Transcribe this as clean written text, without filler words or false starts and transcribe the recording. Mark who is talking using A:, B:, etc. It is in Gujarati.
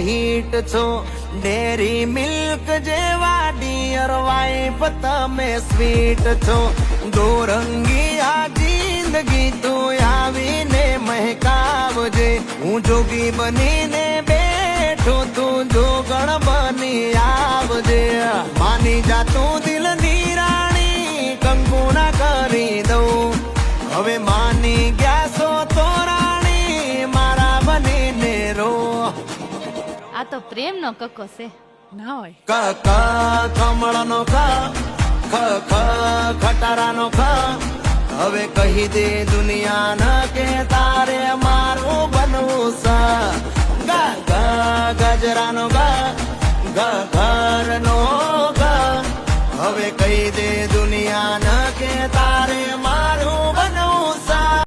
A: હિટ છો, ડેરી મિલ્ક જેવા ડિયર વાઇફ તમે સ્વીટ છો. દોરંગી આ જિંદગી તું આવીને મહેકાવજે, હું જોગી બનીને બેઠો તું જોગણ બની આવજે. માની જા તું દિલની રાણી, કંકુના કરી દઉં. હવે માની ગયા છો તો રાણી, મારા બનીને રો.
B: આ તો પ્રેમ નો કક્કો છે ના હોય.
A: ક ક કમળનો ક, ખ ખ ખટારાનો ખ. હવે કહી દે દુનિયાને કે તારે મારું બનવું છે. ગ ગ ગજરાનો ગ, ઘ ઘરનો ગ. હવે કહી દે દુનિયાને